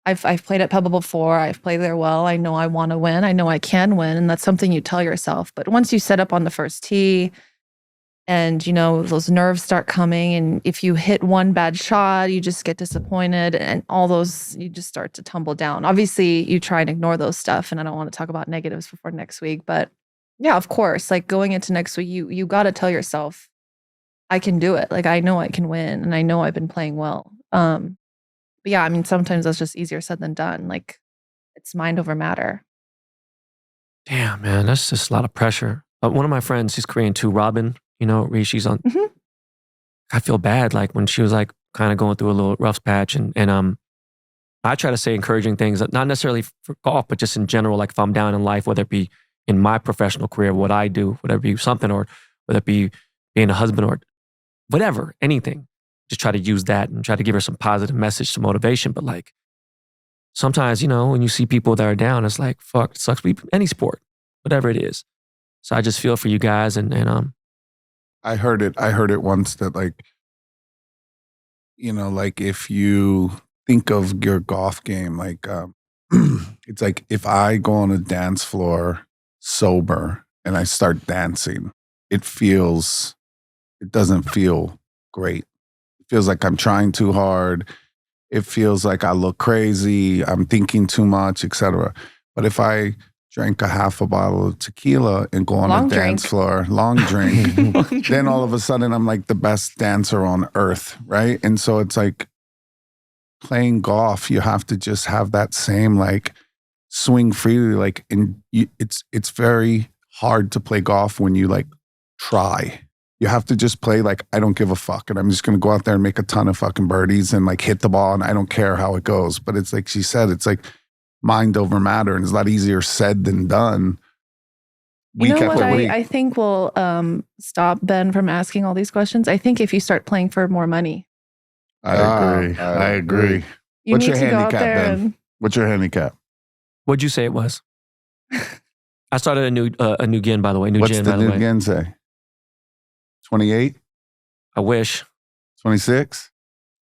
I've played at Pebble before. I've played there well. I know I want to win. I know I can win. And that's something you tell yourself. But once you set up on the first tee and, you know, those nerves start coming, and if you hit one bad shot, you just get disappointed, and all those, you just start to tumble down. Obviously, you try and ignore those stuff. And I don't want to talk about negatives before next week. But yeah, of course, like going into next week, you got to tell yourself, I can do it. Like, I know I can win, and I know I've been playing well. But yeah, I mean, sometimes that's just easier said than done. Like, it's mind over matter. Damn, man, that's just a lot of pressure. One of my friends, she's Korean too, Robin, you know, she's on. Mm-hmm. I feel bad, like when she was like kind of going through a little rough patch, and I try to say encouraging things, not necessarily for golf, but just in general. Like if I'm down in life, whether it be in my professional career, what I do, whether it be something, or whether it be being a husband or whatever, anything. Just try to use that and try to give her some positive message, some motivation. But like sometimes, you know, when you see people that are down, it's like, fuck, it sucks. Any sport, whatever it is. So I just feel for you guys. And I heard it once that, like, you know, like if you think of your golf game, like it's like if I go on a dance floor sober and I start dancing, it doesn't feel great. Feels like I'm trying too hard. It feels like I look crazy. I'm thinking too much, etc. But if I drank a half a bottle of tequila and go on a dance floor, long drink, then all of a sudden I'm like the best dancer on earth, right? And so it's like playing golf, you have to just have that same like swing freely. Like, it's very hard to play golf when you like try. You have to just play like, I don't give a fuck. And I'm just going to go out there and make a ton of fucking birdies and like hit the ball. And I don't care how it goes. But it's like she said, it's like mind over matter. And it's a lot easier said than done. You know what I think will stop Ben from asking all these questions? I think if you start playing for more money. I agree. What's your handicap, Ben? What's your handicap? What'd you say it was? I started a new gin, by the way. What's the new gin say? 28? I wish. 26?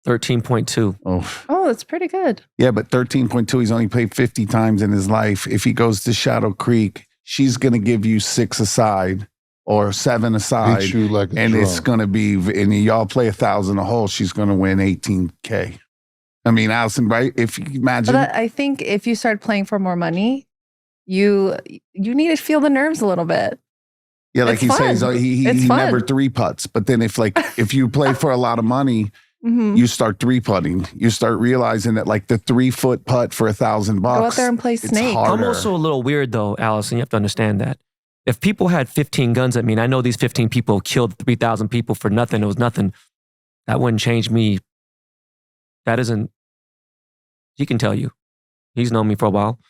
13.2. Oh, that's pretty good. Yeah, but 13.2, he's only played 50 times in his life. If he goes to Shadow Creek, she's going to give you 6 aside or 7 aside. Like and drum. It's going to be, and y'all play 1,000 a hole, she's going to win 18K. I mean, Alison, right? If you imagine. But I think if you start playing for more money, you need to feel the nerves a little bit. Yeah, like he says, he never 3-putts. But then if you play for a lot of money, you start 3-putting. You start realizing that like the 3-foot putt for $1,000. Go out there and play snake. I'm also a little weird though, Alison. You have to understand that. If people had 15 guns at me, and I know these 15 people killed 3,000 people for nothing, it was nothing, that wouldn't change me. That isn't, he can tell you. He's known me for a while.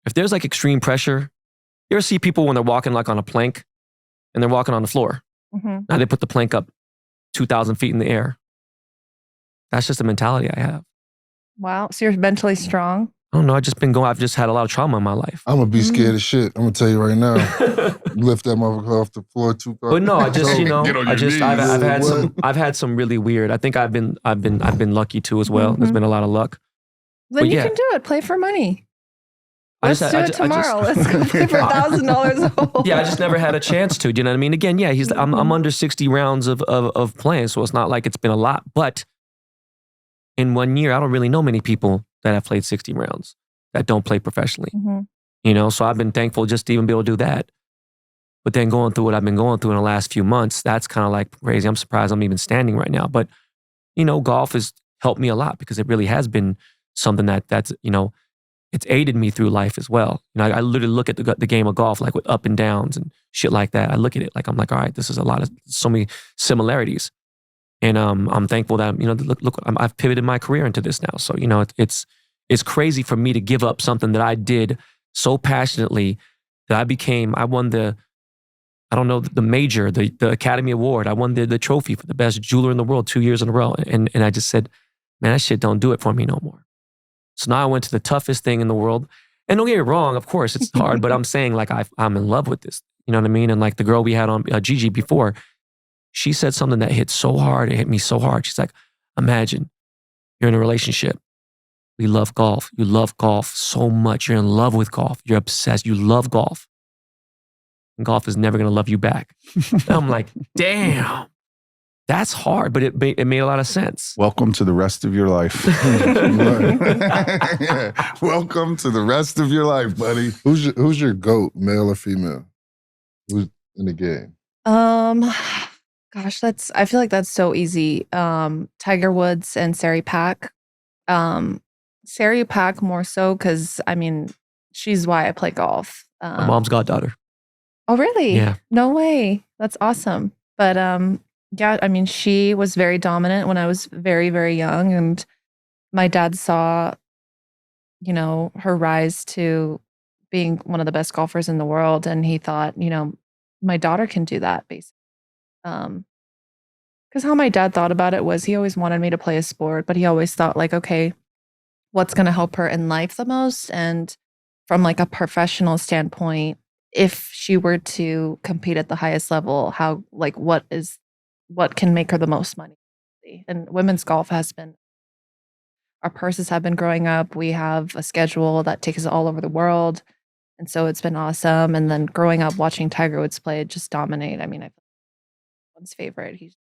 If there's like extreme pressure, you ever see people when they're walking like on a plank and they're walking on the floor? Now they put the plank up 2,000 feet in the air. That's just the mentality I have. Wow. So you're mentally strong? I don't know. I've just had a lot of trauma in my life. I'm going to be scared of shit. I'm going to tell you right now. Lift that motherfucker off the floor too far. But no, I just, you know, I've had some really weird. I think I've been lucky too as well. There's been a lot of luck. Then you can do it. Play for money. Let's do it tomorrow. Let's go play for $1,000 a hole. Yeah, I just never had a chance to. Do you know what I mean? Again, yeah, I'm under 60 rounds of playing, so it's not like it's been a lot. But in 1 year, I don't really know many people that have played 60 rounds that don't play professionally. You know, so I've been thankful just to even be able to do that. But then going through what I've been going through in the last few months, that's kind of like crazy. I'm surprised I'm even standing right now. But you know, golf has helped me a lot because it really has been something that's you know. It's aided me through life as well. You know, I literally look at the game of golf like with up and downs and shit like that. I look at it like I'm like, all right, this is so many similarities, and I'm thankful that you know, look, I've pivoted my career into this now. So you know, it's crazy for me to give up something that I did so passionately that I won the I don't know, the major, the Academy Award. I won the trophy for the best jeweler in the world 2 years in a row. And I just said, man, that shit don't do it for me no more. So now I went to the toughest thing in the world. And don't get me wrong, of course, it's hard, but I'm saying like I'm in love with this. You know what I mean? And like the girl we had on Gigi before, she said something that hit so hard. It hit me so hard. She's like, imagine you're in a relationship. We love golf. You love golf so much. You're in love with golf. You're obsessed. You love golf. And golf is never going to love you back. And I'm like, damn, that's hard, but it made a lot of sense. Welcome to the rest of your life. Welcome to the rest of your life, buddy. Who's your GOAT, male or female? Who's in the game? Gosh, I feel like that's so easy. Tiger Woods and Sari Pak. Sari Pak more so because, I mean, she's why I play golf. My mom's goddaughter. Oh, really? Yeah. No way. That's awesome. But yeah, I mean, she was very dominant when I was very, very young. And my dad saw, you know, her rise to being one of the best golfers in the world. And he thought, you know, my daughter can do that, basically. Because how my dad thought about it was he always wanted me to play a sport, but he always thought like, okay, what's going to help her in life the most? And from like a professional standpoint, if she were to compete at the highest level, how, like, what can make her the most money? And women's golf has been, our purses have been growing up. We have a schedule that takes us all over the world. And so it's been awesome. And then growing up watching Tiger Woods play, just dominate. I mean, one's favorite. He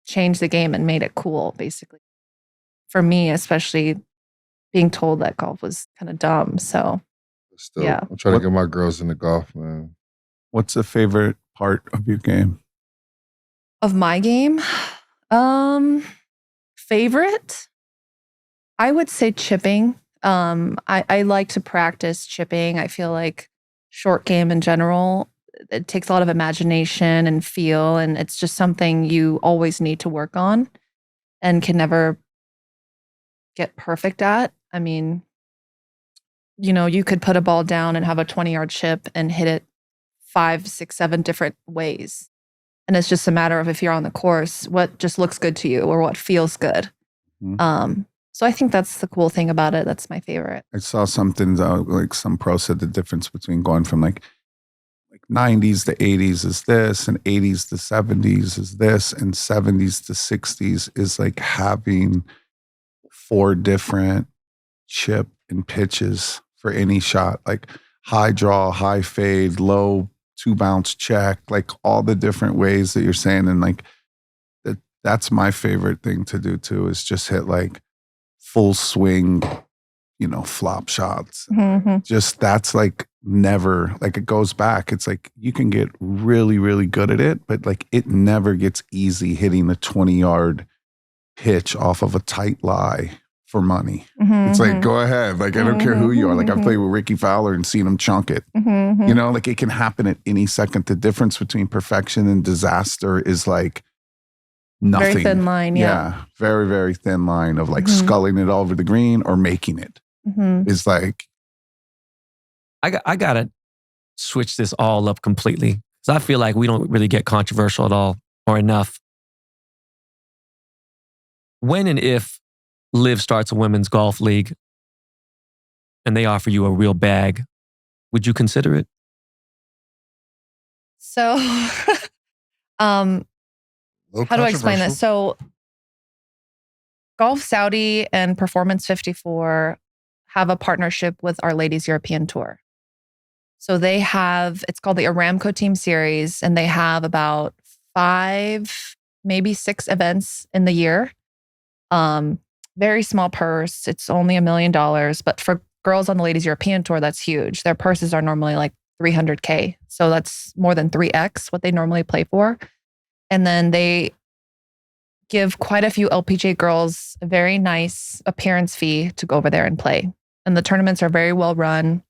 changed the game and made it cool, basically. For me, especially being told that golf was kind of dumb. So Still, yeah. I'm trying to get my girls into golf, man. What's the favorite part of your game? Of my game? Favorite? I would say chipping. I like to practice chipping. I feel like short game in general, it takes a lot of imagination and feel, and it's just something you always need to work on and can never get perfect at. I mean, you know, you could put a ball down and have a 20-yard chip and hit it 5, 6, 7 different ways. And it's just a matter of if you're on the course, what just looks good to you or what feels good. Mm-hmm. So I think that's the cool thing about it. That's my favorite. I saw something like some pro said the difference between going from like 90s to 80s is this, and 80s to 70s is this, and 70s to 60s is like having 4 different chip and pitches for any shot, like high draw, high fade, low 2 bounce check, like all the different ways that you're saying. And like that's my favorite thing to do too, is just hit like full swing, you know, flop shots. Mm-hmm. Just that's like never, like it goes back. It's like you can get really, really good at it, but like it never gets easy hitting the 20-yard pitch off of a tight lie for money. Mm-hmm. It's like, go ahead. Like, I don't care who you are. Like, I've played with Ricky Fowler and seen him chunk it. Mm-hmm. You know, like it can happen at any second. The difference between perfection and disaster is like nothing. Very thin line, yeah. Very, very thin line of like sculling it over the green or making it. Is like, I gotta switch this all up completely because I feel like we don't really get controversial at all or enough. When and if LIV starts a women's golf league and they offer you a real bag, would you consider it? So, how do I explain this? So, Golf Saudi and Performance 54 have a partnership with Our Ladies European Tour. So they have, it's called the Aramco Team Series, and they have about 5, maybe 6 events in the year. Very small purse. It's only $1 million. But for girls on the Ladies European Tour, that's huge. Their purses are normally like $300K. So that's more than 3x what they normally play for. And then they give quite a few LPGA girls a very nice appearance fee to go over there and play. And the tournaments are very well run.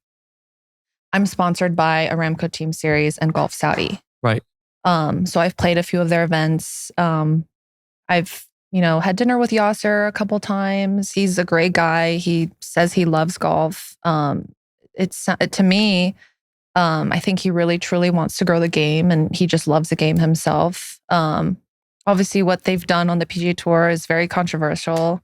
I'm sponsored by Aramco Team Series and Golf Saudi. Right. So I've played a few of their events. I've, had dinner with Yasser a couple times. He's a great guy. He says he loves golf. It's to me, I think he really truly wants to grow the game, and he just loves the game himself. Obviously, what they've done on the PGA Tour is very controversial.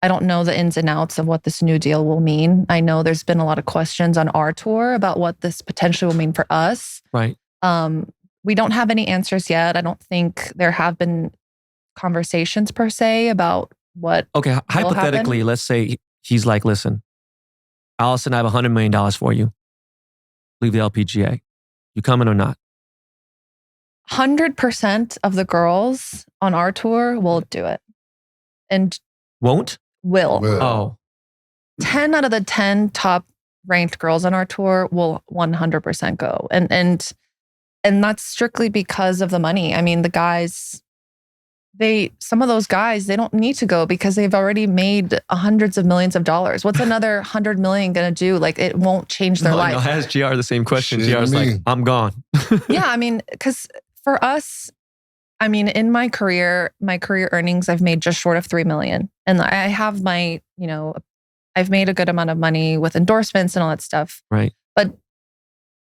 I don't know the ins and outs of what this new deal will mean. I know there's been a lot of questions on our tour about what this potentially will mean for us. Right. We don't have any answers yet. I don't think there have been conversations per se about what. Okay, hypothetically, happen. let's say he's like, listen, Alison, I have $100 million for you. Leave the LPGA. You coming or not? 100% of the girls on our tour will do it. And won't? Will. Oh. 10 out of the 10 top ranked girls on our tour will 100% go. And that's strictly because of the money. I mean, the guys, some of those guys, they don't need to go because they've already made hundreds of millions of dollars. What's another 100 million going to do? Like, it won't change their life. I asked GR the same question. GR's like, I'm gone. Yeah, I mean, because for us, I mean, in my career earnings, I've made just short of 3 million. And I have I've made a good amount of money with endorsements and all that stuff. Right. But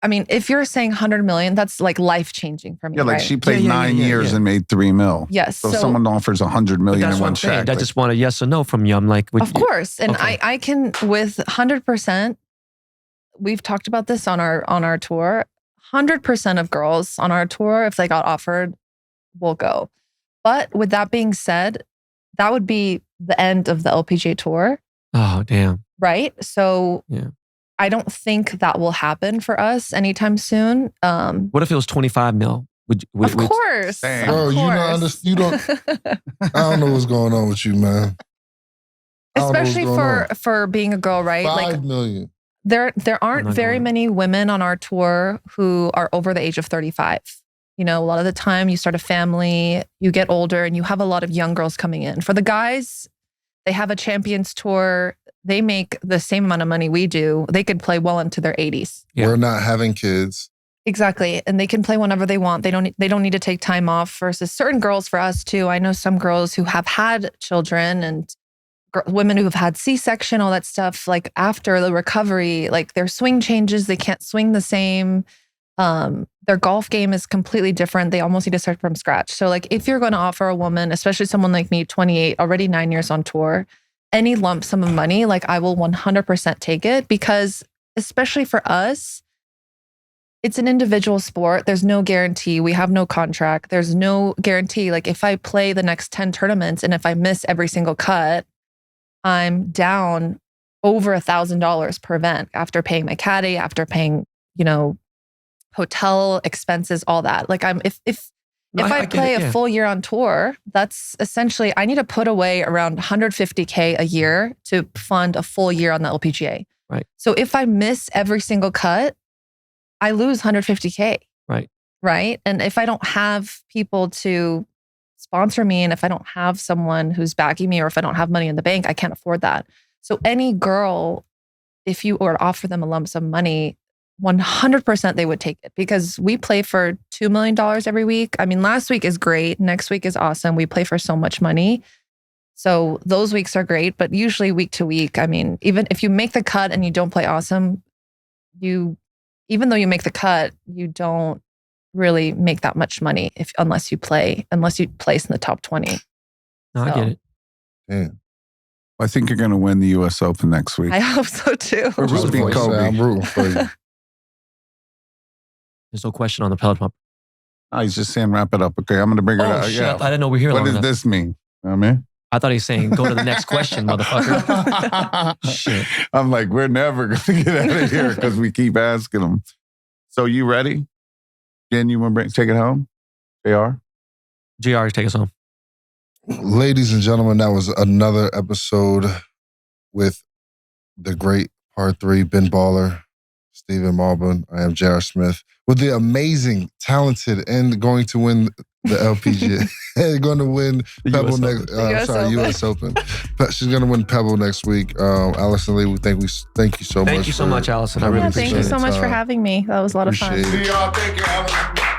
I mean, if you're saying 100 million, that's like life-changing for me. Yeah, like right? she played 9 years and made 3 mil. Yes. So someone offers 100 million in one check. I just want a yes or no from you. I'm like, of course. And okay. I can, with 100%, we've talked about this on our tour, 100% of girls on our tour, if they got offered, will go. But with that being said, that would be the end of the LPGA Tour. Oh, damn. Right? So yeah. I don't think that will happen for us anytime soon. What if it was 25 mil? Of course. Bro, you don't. I don't know what's going on with you, man. Especially for being a girl, right? 5 million. There aren't very many women on our tour who are over the age of 35. You know, a lot of the time you start a family, you get older, and you have a lot of young girls coming in. For the guys, they have a Champions Tour. They make the same amount of money we do. They could play well into their 80s. Yeah. We're not having kids. Exactly. And they can play whenever they want. They don't need to take time off versus certain girls for us too. I know some girls who have had children and women who have had C-section, all that stuff, like after the recovery, like their swing changes, they can't swing the same. Their golf game is completely different. They almost need to start from scratch. So like if you're going to offer a woman, especially someone like me, 28, already 9 years on tour, any lump sum of money, like I will 100% take it because especially for us, it's an individual sport. There's no guarantee. We have no contract. There's no guarantee. Like if I play the next 10 tournaments and if I miss every single cut, I'm down over $1,000 per event after paying my caddy, after paying, hotel expenses, all that. Like if I play a full year on tour, that's essentially, I need to put away around $150K a year to fund a full year on the LPGA. Right. So if I miss every single cut, I lose $150K. Right. Right. And if I don't have people to sponsor me and if I don't have someone who's backing me or if I don't have money in the bank, I can't afford that. So any girl, if you were to offer them a lump sum money, 100% they would take it because we play for $2 million every week. I mean, last week is great. Next week is awesome. We play for so much money. So those weeks are great, but usually week to week, I mean, even if you make the cut and you don't play awesome, even though you make the cut, you don't really make that much money unless you place in the top 20. No, I get it. Yeah. I think you're going to win the U.S. Open next week. I hope so too. I'm rooting for you. There's no question on the pellet pump. Oh, he's just saying wrap it up. Okay, I'm going to bring her out. Shit. Yeah. I didn't know we were here What long does enough. this mean? I mean, I thought he was saying, go to the next question, motherfucker. Shit. I'm like, we're never going to get out of here because we keep asking them. So you ready? Jen, you want to take it home? JR? JR, take us home. Ladies and gentlemen, that was another episode with the great Part 3 Ben Baller, Stephen Malbon. I am J.R. Smith with the amazing, talented, and going to win the LPGA. Going to win Pebble next. U.S. Open. She's going to win Pebble next week. Alison Lee, thank you so much. Thank you so much, Alison. I really appreciate it. Thank you so much for having me. That was a lot of fun. Appreciate it. Thank you, Alison.